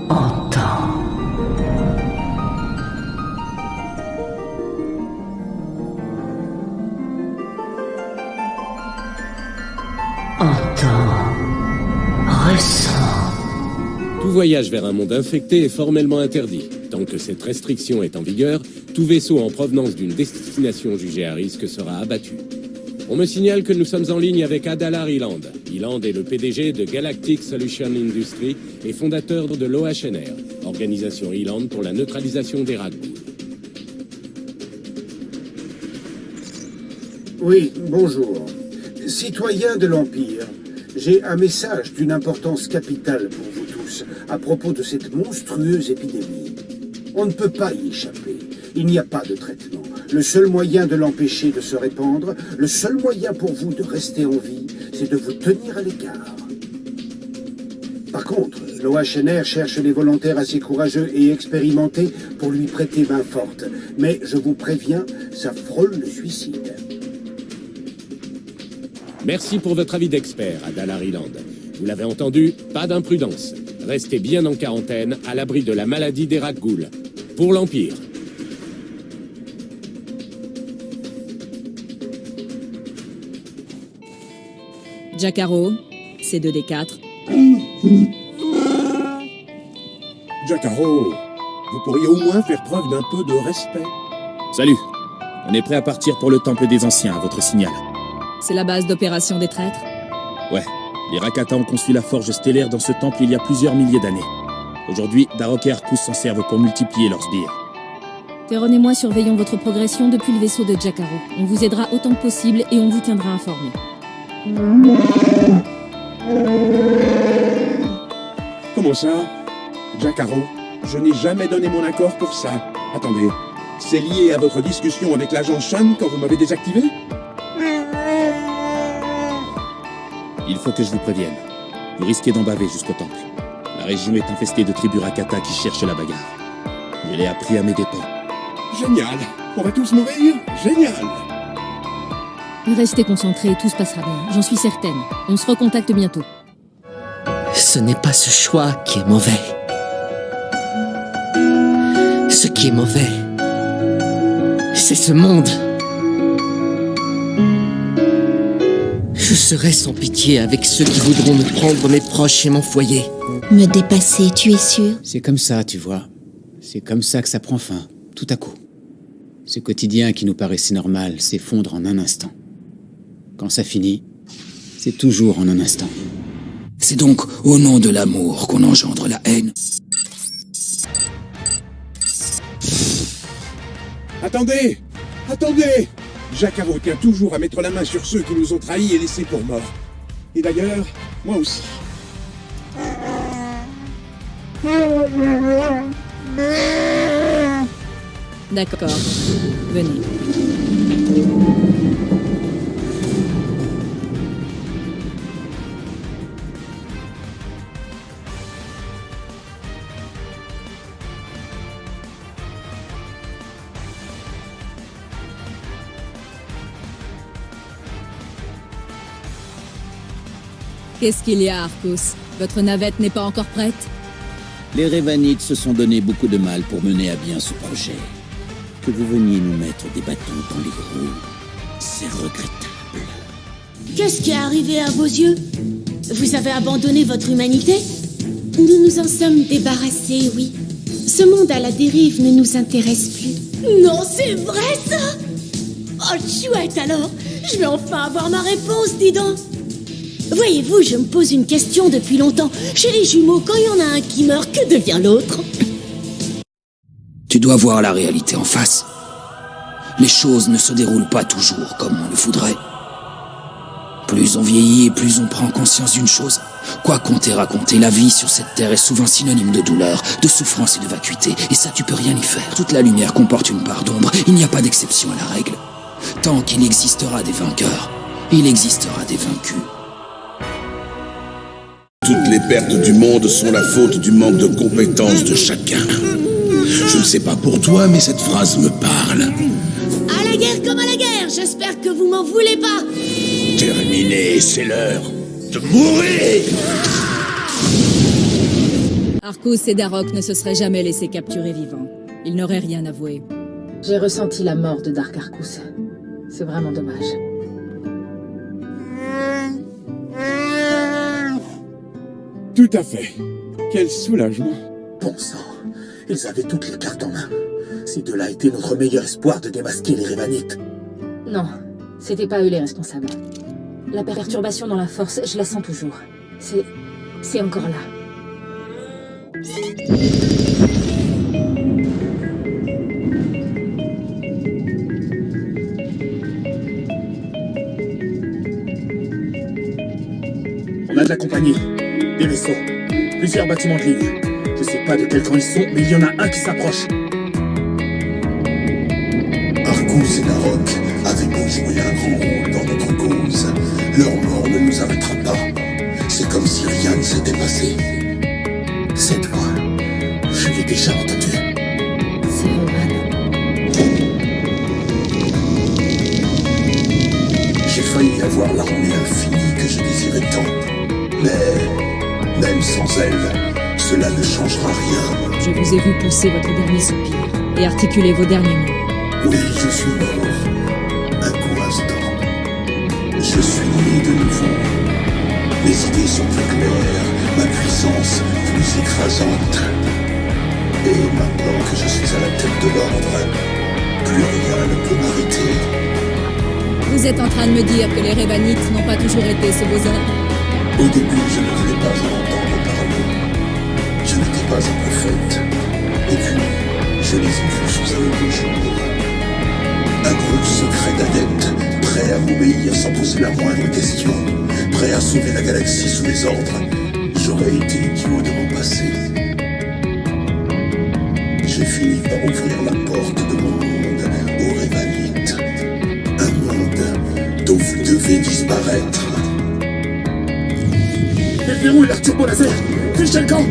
Entends. Entends. Ressens. Tout voyage vers un monde infecté est formellement interdit. Tant que cette restriction est en vigueur, tout vaisseau en provenance d'une destination jugée à risque sera abattu. On me signale que nous sommes en ligne avec Adalar Iland. Iland est le PDG de Galactic Solution Industries et fondateur de l'OHNR, organisation Iland pour la neutralisation des Rakghouls. Oui, bonjour. Citoyens de l'Empire, j'ai un message d'une importance capitale pour vous tous à propos de cette monstrueuse épidémie. On ne peut pas y échapper. Il n'y a pas de traitement. Le seul moyen de l'empêcher de se répandre, le seul moyen pour vous de rester en vie, c'est de vous tenir à l'écart. Par contre, l'OHNR cherche des volontaires assez courageux et expérimentés pour lui prêter main forte. Mais je vous préviens, ça frôle le suicide. Merci pour votre avis d'expert, Adalar Iland. Vous l'avez entendu, pas d'imprudence. Restez bien en quarantaine, à l'abri de la maladie des Rakghouls. Pour l'Empire. Jacaro, C2D4. Jacaro, vous pourriez au moins faire preuve d'un peu de respect. Salut. On est prêt à partir pour le Temple des Anciens, à votre signal. C'est la base d'opération des traîtres? Ouais. Les Rakata ont conçu la forge stellaire dans ce temple il y a plusieurs milliers d'années. Aujourd'hui, Darok et Arcus s'en servent pour multiplier leurs sbires. Teron et moi surveillons votre progression depuis le vaisseau de Jacaro. On vous aidera autant que possible et on vous tiendra informé. Comment ça? Jacaro, je n'ai jamais donné mon accord pour ça. Attendez, c'est lié à votre discussion avec l'agent Shan quand vous m'avez désactivé? Il faut que je vous prévienne. Vous risquez d'en baver jusqu'au temple. La région est infestée de tribus Rakata qui cherchent la bagarre. Je l'ai appris à mes dépens. Génial! On va tous mourir? Génial! Restez concentrés, tout se passera bien. J'en suis certaine. On se recontacte bientôt. Ce n'est pas ce choix qui est mauvais. Ce qui est mauvais, c'est ce monde. Je serai sans pitié avec ceux qui voudront me prendre mes proches et mon foyer. Me dépasser, tu es sûr? C'est comme ça, tu vois. C'est comme ça que ça prend fin, tout à coup. Ce quotidien qui nous paraissait normal s'effondre en un instant. Quand ça finit, c'est toujours en un instant. C'est donc au nom de l'amour qu'on engendre la haine. Attendez! Attendez! Jacaro tient toujours à mettre la main sur ceux qui nous ont trahis et laissés pour morts. Et d'ailleurs, moi aussi. D'accord. Venez. Qu'est-ce qu'il y a, Arcus? Votre navette n'est pas encore prête? Les Revanites se sont donné beaucoup de mal pour mener à bien ce projet. Que vous veniez nous mettre des bâtons dans les roues, c'est regrettable. Qu'est-ce qui est arrivé à vos yeux? Vous avez abandonné votre humanité? Nous nous en sommes débarrassés, oui. Ce monde à la dérive ne nous intéresse plus. Non, c'est vrai, ça? Oh, chouette, alors. Je vais enfin avoir ma réponse, dis donc. Voyez-vous, je me pose une question depuis longtemps. Chez les jumeaux, quand il y en a un qui meurt, que devient l'autre? Tu dois voir la réalité en face. Les choses ne se déroulent pas toujours comme on le voudrait. Plus on vieillit et plus on prend conscience d'une chose. Quoi qu'on t'ait raconté, la vie sur cette terre est souvent synonyme de douleur, de souffrance et de vacuité. Et ça, tu peux rien y faire. Toute la lumière comporte une part d'ombre. Il n'y a pas d'exception à la règle. Tant qu'il existera des vainqueurs, il existera des vaincus. Toutes les pertes du monde sont la faute du manque de compétences de chacun. Je ne sais pas pour toi, mais cette phrase me parle. À la guerre comme à la guerre, j'espère que vous m'en voulez pas. Terminé, c'est l'heure de mourir. Arcus et Darok ne se seraient jamais laissés capturer vivants. Ils n'auraient rien avoué. J'ai ressenti la mort de Dark Arcus. C'est vraiment dommage. Tout à fait. Quel soulagement. Bon sang, ils avaient toutes les cartes en main. Ces deux-là étaient notre meilleur espoir de démasquer les Rhévanites. Non, c'était pas eux les responsables. La perturbation dans la force, je la sens toujours. C'est encore là. On a de la compagnie, des vaisseaux, plusieurs bâtiments de ligne. Je sais pas de quel camp ils sont, mais il y en a un qui s'approche. Arcus et Darok avaient beau jouer un grand rôle dans notre cause. Leur mort ne nous arrêtera pas. C'est comme si rien ne s'était passé. Cette voix, je l'ai déjà entendue. C'est Roman. J'ai failli avoir l'armée infinie que je désirais tant. Mais, même sans elle, cela ne changera rien. Je vous ai vu pousser votre dernier soupir et articuler vos derniers mots. Oui, je suis mort. Un court instant. Je suis né de nouveau. Mes idées sont plus claires, ma puissance plus écrasante. Et maintenant que je suis à la tête de l'ordre, plus rien ne peut m'arrêter. Vous êtes en train de me dire que les Rhévanites n'ont pas toujours été sous vos ordres? Au début, je ne voulais pas en entendre parler. Je n'étais pas un prophète. Et puis, je les ai vus sous un nouveau jour. Un groupe secret d'adeptes, prêt à m'obéir sans poser la moindre question, prêt à sauver la galaxie sous mes ordres. J'aurais été idiot de m'en passer. J'ai fini par ouvrir la porte de mon monde aux Rhévanites. Un monde dont vous devez disparaître. Le verrou et leur turbo laser, fichez le camp!